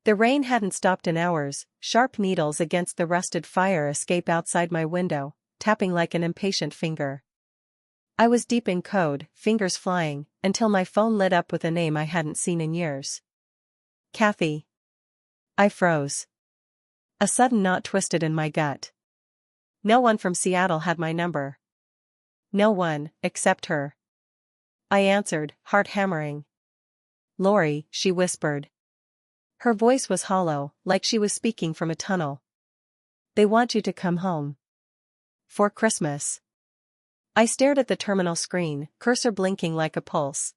The rain hadn't stopped in hours, sharp needles against the rusted fire escape outside my window, tapping like an impatient finger. I was deep in code, fingers flying, until my phone lit up with a name I hadn't seen in years. Kathy. I froze. A sudden knot twisted in my gut. No one from Seattle had my number. No one, except her. I answered, heart hammering. Lori, she whispered. Her voice was hollow, like she was speaking from a tunnel. They want you to come home. For Christmas. I stared at the terminal screen, cursor blinking like a pulse.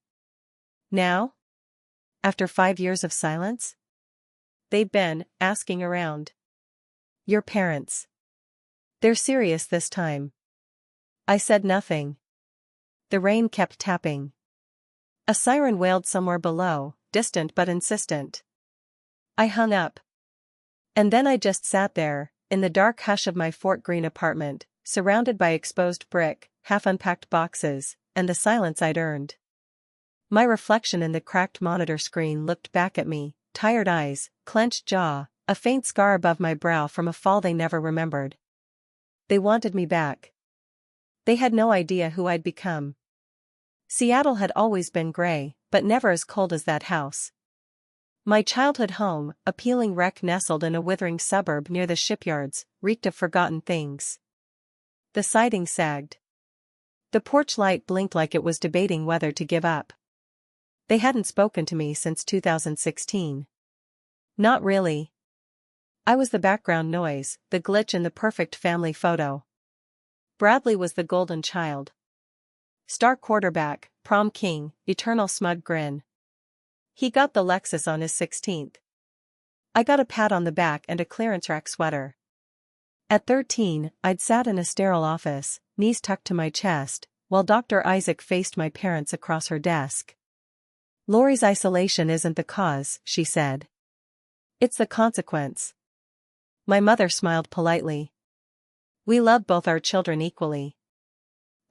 Now? After 5 years of silence? They've been asking around. Your parents. They're serious this time. I said nothing. The rain kept tapping. A siren wailed somewhere below, distant but insistent. I hung up. And then I just sat there, in the dark hush of my Fort Greene apartment, surrounded by exposed brick, half-unpacked boxes, and the silence I'd earned. My reflection in the cracked monitor screen looked back at me, tired eyes, clenched jaw, a faint scar above my brow from a fall they never remembered. They wanted me back. They had no idea who I'd become. Seattle had always been gray, but never as cold as that house. My childhood home, a peeling wreck nestled in a withering suburb near the shipyards, reeked of forgotten things. The siding sagged. The porch light blinked like it was debating whether to give up. They hadn't spoken to me since 2016. Not really. I was the background noise, the glitch in the perfect family photo. Bradley was the golden child. Star quarterback, prom king, eternal smug grin. He got the Lexus on his 16th. I got a pat on the back and a clearance rack sweater. At 13, I'd sat in a sterile office, knees tucked to my chest, while Dr. Isaac faced my parents across her desk. Lori's isolation isn't the cause, she said. It's the consequence. My mother smiled politely. We love both our children equally.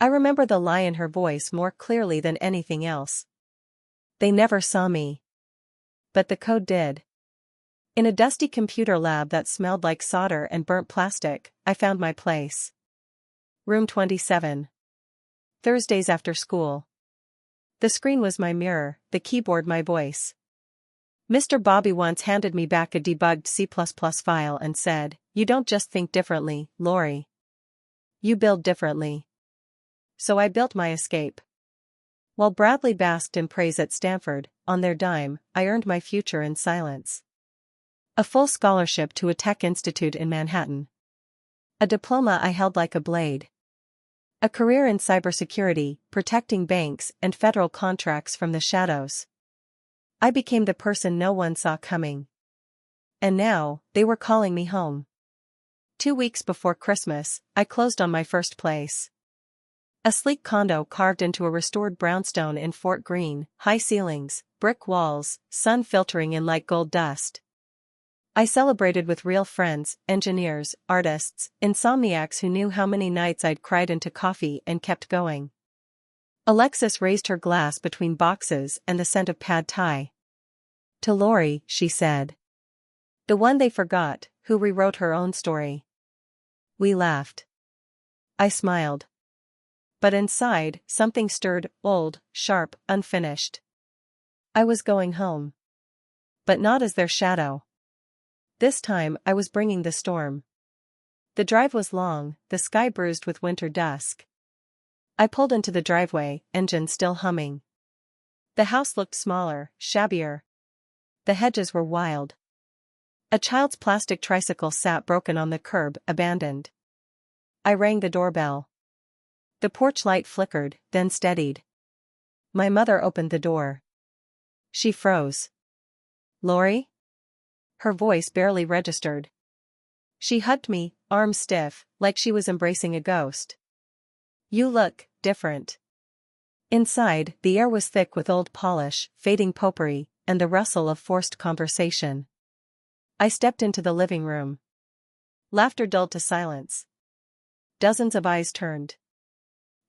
I remember the lie in her voice more clearly than anything else. They never saw me. But the code did. In a dusty computer lab that smelled like solder and burnt plastic, I found my place. Room 27. Thursdays after school. The screen was my mirror, the keyboard my voice. Mr. Bobby once handed me back a debugged C++ file and said, "You don't just think differently, Lori. You build differently." So I built my escape. While Bradley basked in praise at Stanford, on their dime, I earned my future in silence. A full scholarship to a tech institute in Manhattan. A diploma I held like a blade. A career in cybersecurity, protecting banks and federal contracts from the shadows. I became the person no one saw coming. And now, they were calling me home. 2 weeks before Christmas, I closed on my first place. A sleek condo carved into a restored brownstone in Fort Greene, high ceilings, brick walls, sun filtering in like gold dust. I celebrated with real friends, engineers, artists, insomniacs who knew how many nights I'd cried into coffee and kept going. Alexis raised her glass between boxes and the scent of pad thai. To Lori, she said. The one they forgot, who rewrote her own story. We laughed. I smiled. But inside, something stirred, old, sharp, unfinished. I was going home. But not as their shadow. This time I was bringing the storm. The drive was long, the sky bruised with winter dusk. I pulled into the driveway, engine still humming. The house looked smaller, shabbier. The hedges were wild. A child's plastic tricycle sat broken on the curb, abandoned. I rang the doorbell. The porch light flickered, then steadied. My mother opened the door. She froze. Lori? Her voice barely registered. She hugged me, arms stiff, like she was embracing a ghost. You look different. Inside, the air was thick with old polish, fading potpourri, and the rustle of forced conversation. I stepped into the living room. Laughter dulled to silence. Dozens of eyes turned.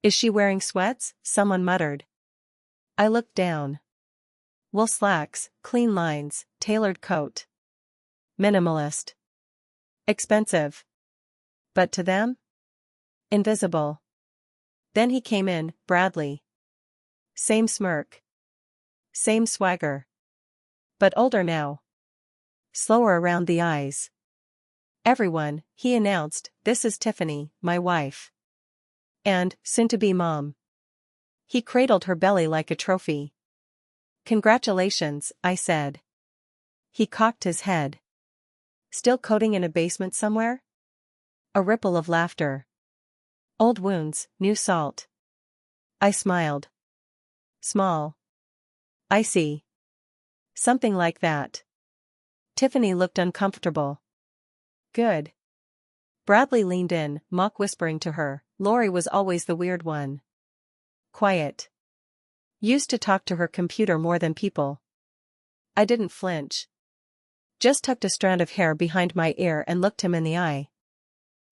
Is she wearing sweats? Someone muttered. I looked down. Wool slacks, clean lines, tailored coat. Minimalist. Expensive. But to them? Invisible. Then he came in, Bradley. Same smirk. Same swagger. But older now. Slower around the eyes. Everyone, he announced, this is Tiffany, my wife. And, soon-to-be mom. He cradled her belly like a trophy. Congratulations, I said. He cocked his head. Still coding in a basement somewhere? A ripple of laughter. Old wounds, new salt. I smiled. Small. I see. Something like that. Tiffany looked uncomfortable. Good. Bradley leaned in, mock whispering to her. Lori was always the weird one. Quiet. Used to talk to her computer more than people. I didn't flinch. Just tucked a strand of hair behind my ear and looked him in the eye.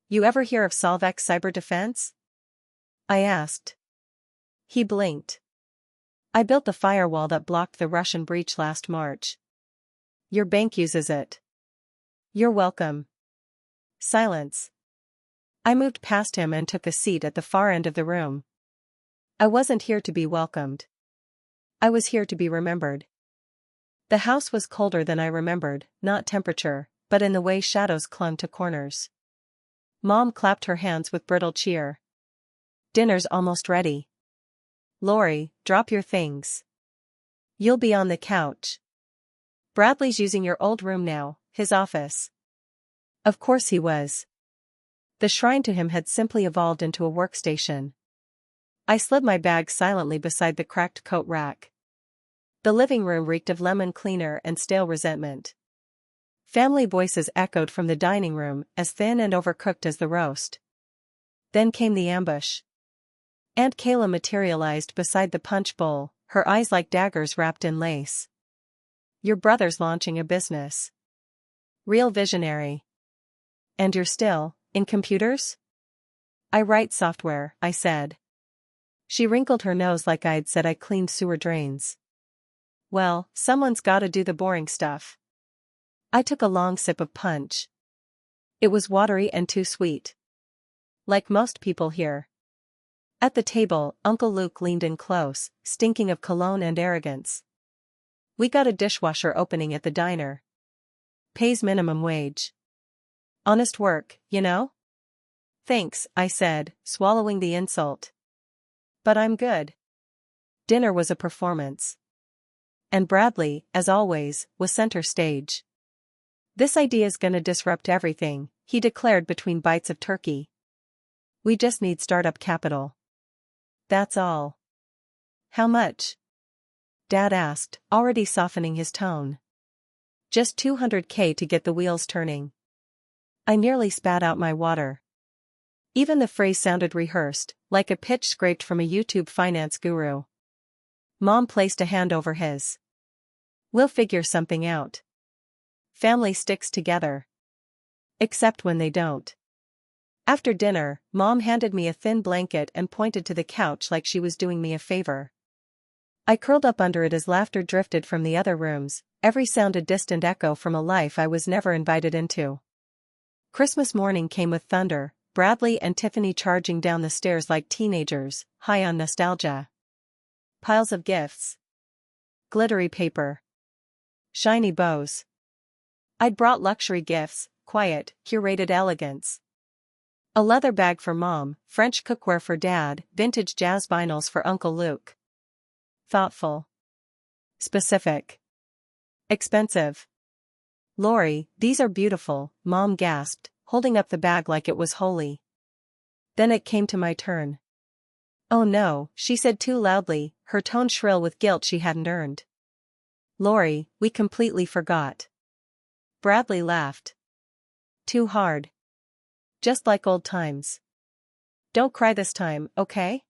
You ever hear of Solvex cyber defense? I asked. He blinked. I built the firewall that blocked the Russian breach last March. Your bank uses it. You're welcome. Silence. I moved past him and took a seat at the far end of the room. I wasn't here to be welcomed. I was here to be remembered. The house was colder than I remembered, not temperature, but in the way shadows clung to corners. Mom clapped her hands with brittle cheer. Dinner's almost ready. Lori, drop your things. You'll be on the couch. Bradley's using your old room now, his office. Of course he was. The shrine to him had simply evolved into a workstation. I slid my bag silently beside the cracked coat rack. The living room reeked of lemon cleaner and stale resentment. Family voices echoed from the dining room, as thin and overcooked as the roast. Then came the ambush. Aunt Kayla materialized beside the punch bowl, her eyes like daggers wrapped in lace. Your brother's launching a business. Real visionary. And you're still, in computers? I write software, I said. She wrinkled her nose like I'd said I cleaned sewer drains. Well, someone's gotta do the boring stuff. I took a long sip of punch. It was watery and too sweet. Like most people here. At the table, Uncle Luke leaned in close, stinking of cologne and arrogance. We got a dishwasher opening at the diner. Pays minimum wage. Honest work, you know? Thanks, I said, swallowing the insult. But I'm good. Dinner was a performance. And Bradley, as always, was center stage. This idea's gonna disrupt everything, he declared between bites of turkey. We just need startup capital. That's all. How much? Dad asked, already softening his tone. Just $200K to get the wheels turning. I nearly spat out my water. Even the phrase sounded rehearsed, like a pitch scraped from a YouTube finance guru. Mom placed a hand over his. We'll figure something out. Family sticks together. Except when they don't. After dinner, Mom handed me a thin blanket and pointed to the couch like she was doing me a favor. I curled up under it as laughter drifted from the other rooms, every sound a distant echo from a life I was never invited into. Christmas morning came with thunder, Bradley and Tiffany charging down the stairs like teenagers, high on nostalgia. Piles of gifts. Glittery paper. Shiny bows. I'd brought luxury gifts, quiet, curated elegance. A leather bag for Mom, French cookware for Dad, vintage jazz vinyls for Uncle Luke. Thoughtful. Specific. Expensive. Lori, these are beautiful, Mom gasped, holding up the bag like it was holy. Then it came to my turn. Oh no, she said too loudly, her tone shrill with guilt she hadn't earned. Lori, we completely forgot. Bradley laughed. Too hard. Just like old times. Don't cry this time, okay?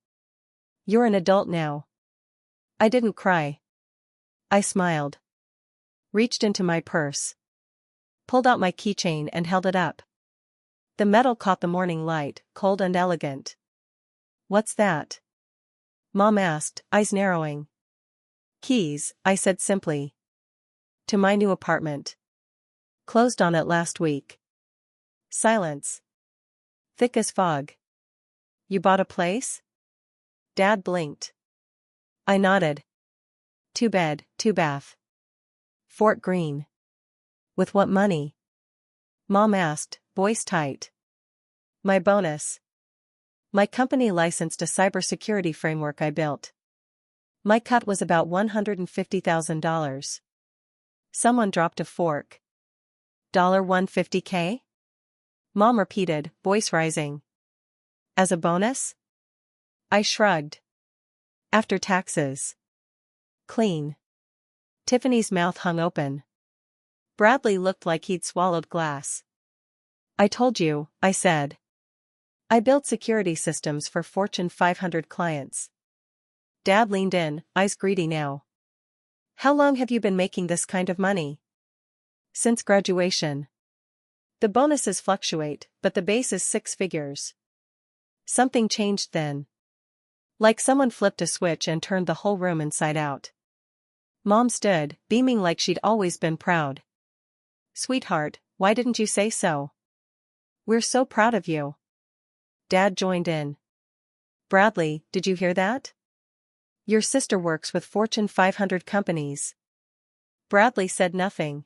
You're an adult now. I didn't cry. I smiled. Reached into my purse. Pulled out my keychain and held it up. The metal caught the morning light, cold and elegant. What's that? Mom asked, eyes narrowing. Keys, I said simply. To my new apartment. Closed on it last week. Silence. Thick as fog. You bought a place? Dad blinked. I nodded. 2 bed, 2 bath. Fort Greene. With what money? Mom asked, voice tight. My bonus. My company licensed a cybersecurity framework I built. My cut was about $150,000. Someone dropped a fork. $150K? Mom repeated, voice rising. As a bonus? I shrugged. After taxes. Clean. Tiffany's mouth hung open. Bradley looked like he'd swallowed glass. I told you, I said. I built security systems for Fortune 500 clients. Dad leaned in, eyes greedy now. How long have you been making this kind of money? Since graduation. The bonuses fluctuate, but the base is 6 figures. Something changed then. Like someone flipped a switch and turned the whole room inside out. Mom stood, beaming like she'd always been proud. Sweetheart, why didn't you say so? We're so proud of you. Dad joined in. Bradley, did you hear that? Your sister works with Fortune 500 companies. Bradley said nothing.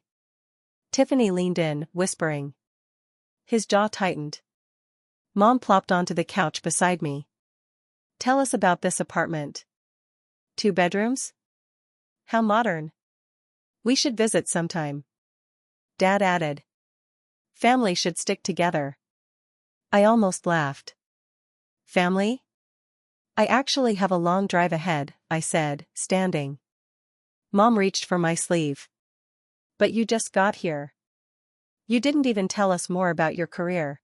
Tiffany leaned in, whispering. His jaw tightened. Mom plopped onto the couch beside me. Tell us about this apartment. 2 bedrooms? How modern. We should visit sometime. Dad added. Family should stick together. I almost laughed. Family? I actually have a long drive ahead, I said, standing. Mom reached for my sleeve. But you just got here. You didn't even tell us more about your career.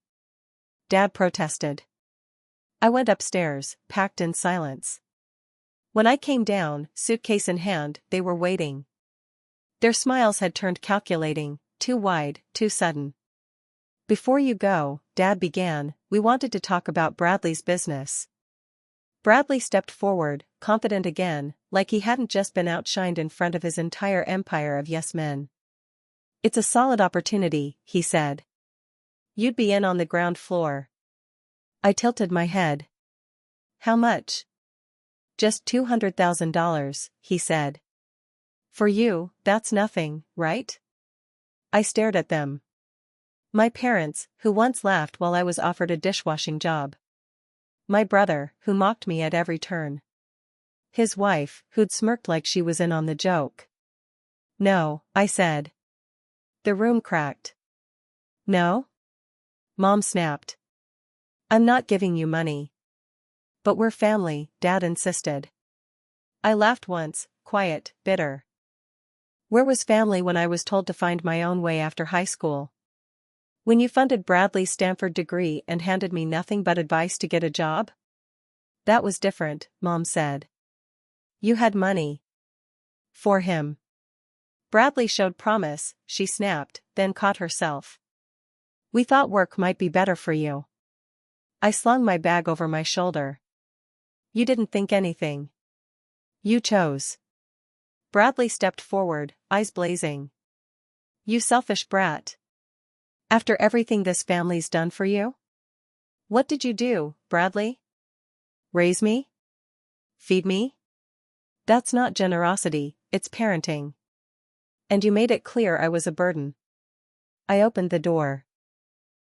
Dad protested. I went upstairs, packed in silence. When I came down, suitcase in hand, they were waiting. Their smiles had turned calculating, too wide, too sudden. Before you go, Dad began, we wanted to talk about Bradley's business. Bradley stepped forward, confident again, like he hadn't just been outshined in front of his entire empire of yes men. It's a solid opportunity, he said. You'd be in on the ground floor. I tilted my head. How much? Just $200,000, he said. For you, that's nothing, right? I stared at them. My parents, who once laughed while I was offered a dishwashing job. My brother, who mocked me at every turn. His wife, who'd smirked like she was in on the joke. No, I said. The room cracked. No? Mom snapped. I'm not giving you money. But we're family, Dad insisted. I laughed once, quiet, bitter. Where was family when I was told to find my own way after high school? When you funded Bradley's Stanford degree and handed me nothing but advice to get a job? That was different, Mom said. You had money. For him. Bradley showed promise, she snapped, then caught herself. We thought work might be better for you. I slung my bag over my shoulder. You didn't think anything. You chose. Bradley stepped forward, eyes blazing. You selfish brat. After everything this family's done for you? What did you do, Bradley? Raise me? Feed me? That's not generosity, it's parenting. And you made it clear I was a burden. I opened the door.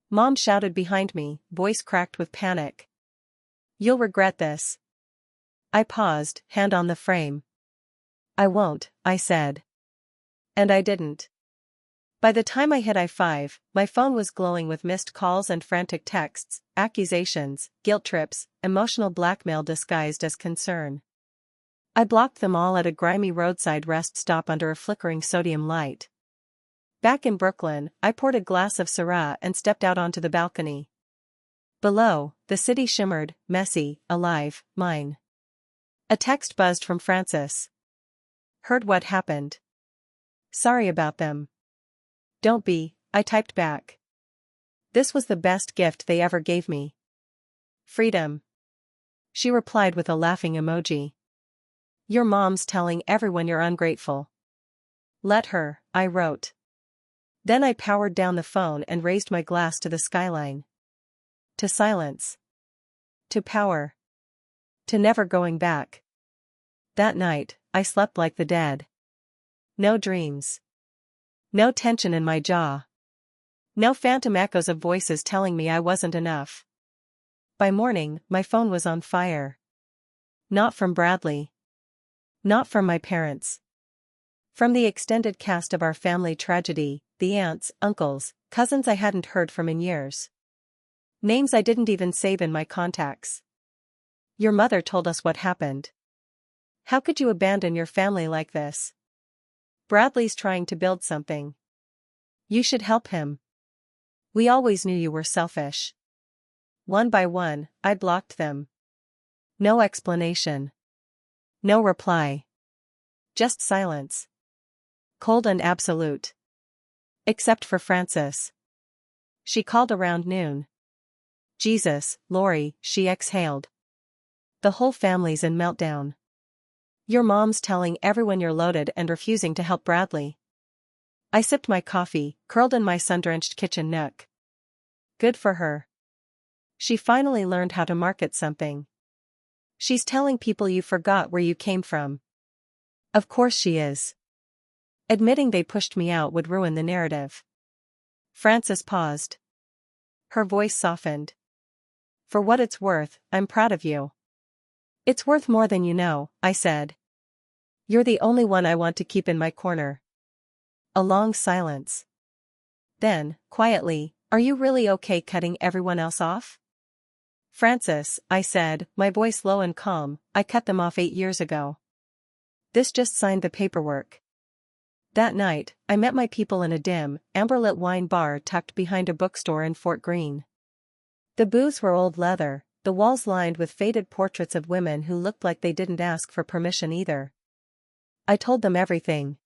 Mom shouted behind me, voice cracked with panic. You'll regret this. I paused, hand on the frame. I won't, I said. And I didn't. By the time I hit I-5, my phone was glowing with missed calls and frantic texts, accusations, guilt trips, emotional blackmail disguised as concern. I blocked them all at a grimy roadside rest stop under a flickering sodium light. Back in Brooklyn, I poured a glass of Syrah and stepped out onto the balcony. Below, the city shimmered, messy, alive, mine. A text buzzed from Francis. Heard what happened. Sorry about them. Don't be, I typed back. This was the best gift they ever gave me. Freedom. She replied with a laughing emoji. Your mom's telling everyone you're ungrateful. Let her, I wrote. Then I powered down the phone and raised my glass to the skyline. To silence. To power. To never going back. That night, I slept like the dead. No dreams. No tension in my jaw. No phantom echoes of voices telling me I wasn't enough. By morning, my phone was on fire. Not from Bradley. Not from my parents. From the extended cast of our family tragedy, the aunts, uncles, cousins I hadn't heard from in years. Names I didn't even save in my contacts. Your mother told us what happened. How could you abandon your family like this? Bradley's trying to build something. You should help him. We always knew you were selfish. One by one, I blocked them. No explanation. No reply. Just silence. Cold and absolute. Except for Frances. She called around noon. Jesus, Lori, she exhaled. The whole family's in meltdown. Your mom's telling everyone you're loaded and refusing to help Bradley. I sipped my coffee, curled in my sun-drenched kitchen nook. Good for her. She finally learned how to market something. She's telling people you forgot where you came from. Of course she is. Admitting they pushed me out would ruin the narrative. Frances paused. Her voice softened. For what it's worth, I'm proud of you. It's worth more than you know, I said. You're the only one I want to keep in my corner. A long silence. Then, quietly, are you really okay cutting everyone else off? Frances, I said, my voice low and calm, I cut them off 8 years ago. This just signed the paperwork. That night, I met my people in a dim, amber-lit wine bar tucked behind a bookstore in Fort Greene. The booths were old leather, the walls lined with faded portraits of women who looked like they didn't ask for permission either. I told them everything.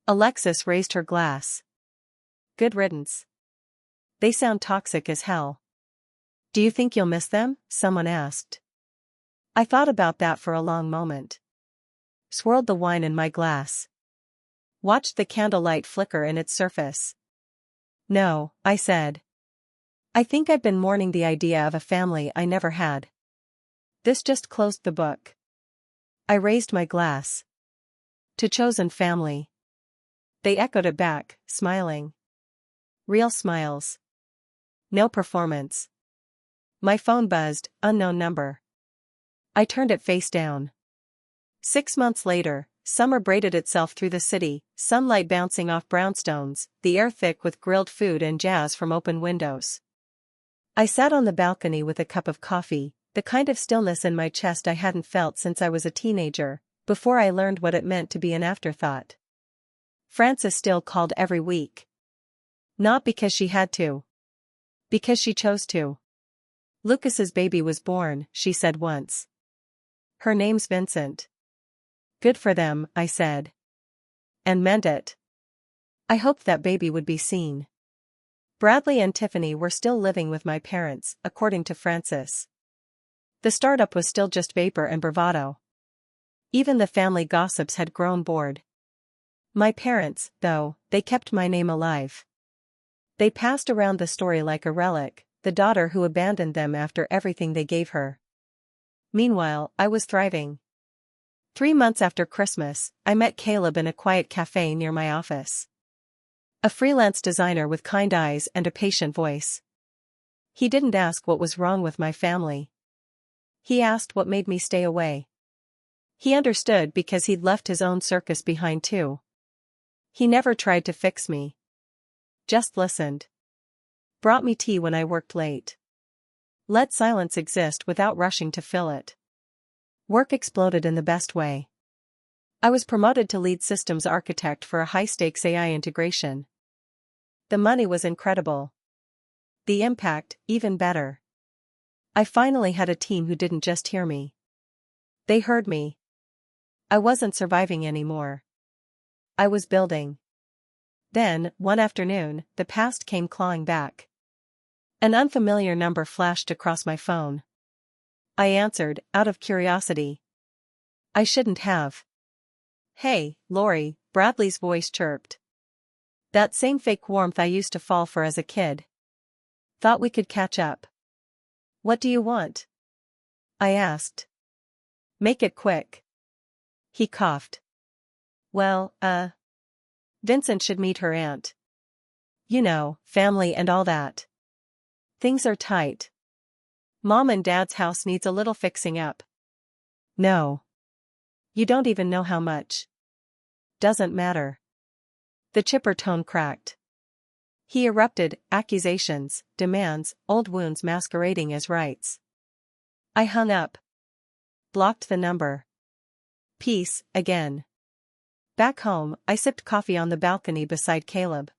Alexis raised her glass. Good riddance. They sound toxic as hell. Do you think you'll miss them? Someone asked. I thought about that for a long moment. Swirled the wine in my glass. Watched the candlelight flicker in its surface. No, I said. I think I've been mourning the idea of a family I never had. This just closed the book. I raised my glass. To chosen family. They echoed it back, smiling. Real smiles. No performance. My phone buzzed, unknown number. I turned it face down. 6 months later, summer braided itself through the city, sunlight bouncing off brownstones, the air thick with grilled food and jazz from open windows. I sat on the balcony with a cup of coffee, the kind of stillness in my chest I hadn't felt since I was a teenager, before I learned what it meant to be an afterthought. Frances still called every week. Not because she had to. Because she chose to. Lucas's baby was born, she said once. Her name's Vincent. Good for them, I said. And meant it. I hoped that baby would be seen. Bradley and Tiffany were still living with my parents, according to Frances. The startup was still just vapor and bravado. Even the family gossips had grown bored. My parents, though, they kept my name alive. They passed around the story like a relic, the daughter who abandoned them after everything they gave her. Meanwhile, I was thriving. 3 months after Christmas, I met Caleb in a quiet cafe near my office. A freelance designer with kind eyes and a patient voice. He didn't ask what was wrong with my family. He asked what made me stay away. He understood because he'd left his own circus behind too. He never tried to fix me. Just listened. Brought me tea when I worked late. Let silence exist without rushing to fill it. Work exploded in the best way. I was promoted to lead systems architect for a high-stakes AI integration. The money was incredible. The impact, even better. I finally had a team who didn't just hear me. They heard me. I wasn't surviving anymore. I was building. Then, one afternoon, the past came clawing back. An unfamiliar number flashed across my phone. I answered, out of curiosity. I shouldn't have. Hey, Lori, Bradley's voice chirped. That same fake warmth I used to fall for as a kid. Thought we could catch up. What do you want? I asked. Make it quick. He coughed. Well, Vincent should meet her aunt. You know, family and all that. Things are tight. Mom and Dad's house needs a little fixing up. No. You don't even know how much. Doesn't matter. The chipper tone cracked. He erupted, accusations, demands, old wounds masquerading as rights. I hung up. Blocked the number. Peace, again. Back home, I sipped coffee on the balcony beside Caleb.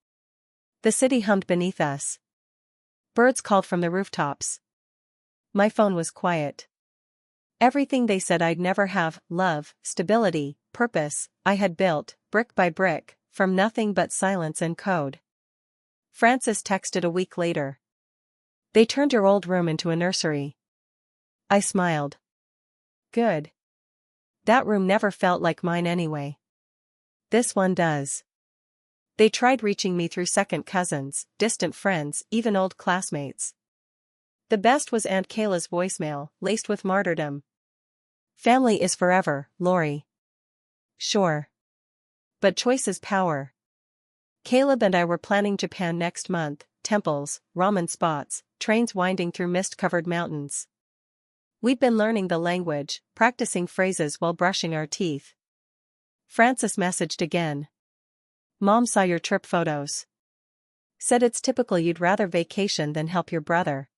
The city hummed beneath us. Birds called from the rooftops. My phone was quiet. Everything they said I'd never have, love, stability, purpose, I had built, brick by brick, from nothing but silence and code. Francis texted a week later. They turned your old room into a nursery. I smiled. Good. That room never felt like mine anyway. This one does. They tried reaching me through second cousins, distant friends, even old classmates. The best was Aunt Kayla's voicemail, laced with martyrdom. Family is forever, Lori. Sure. But choice is power. Caleb and I were planning Japan next month, temples, ramen spots, trains winding through mist-covered mountains. We'd been learning the language, practicing phrases while brushing our teeth. Francis messaged again. Mom saw your trip photos. Said it's typical you'd rather vacation than help your brother.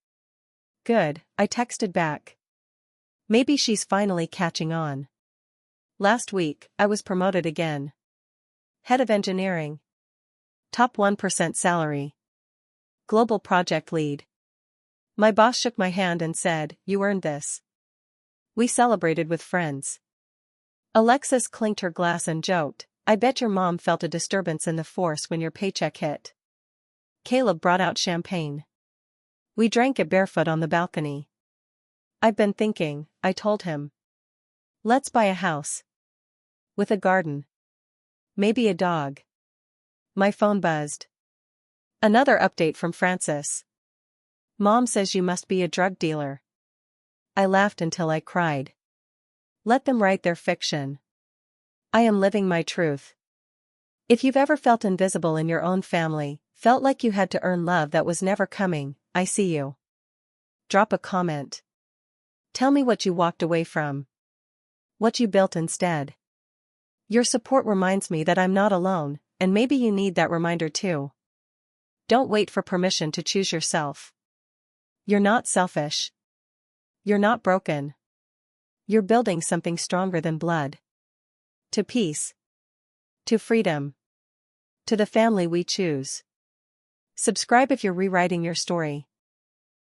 Good, I texted back. Maybe she's finally catching on. Last week, I was promoted again. Head of engineering. Top 1% salary. Global project lead. My boss shook my hand and said, "You earned this." We celebrated with friends. Alexis clinked her glass and joked, "I bet your mom felt a disturbance in the force when your paycheck hit." Caleb brought out champagne. We drank it barefoot on the balcony. I've been thinking, I told him. Let's buy a house. With a garden. Maybe a dog. My phone buzzed. Another update from Francis. Mom says you must be a drug dealer. I laughed until I cried. Let them write their fiction. I am living my truth. If you've ever felt invisible in your own family, felt like you had to earn love that was never coming, I see you. Drop a comment. Tell me what you walked away from. What you built instead. Your support reminds me that I'm not alone, and maybe you need that reminder too. Don't wait for permission to choose yourself. You're not selfish. You're not broken. You're building something stronger than blood. To peace. To freedom. To the family we choose. Subscribe if you're rewriting your story.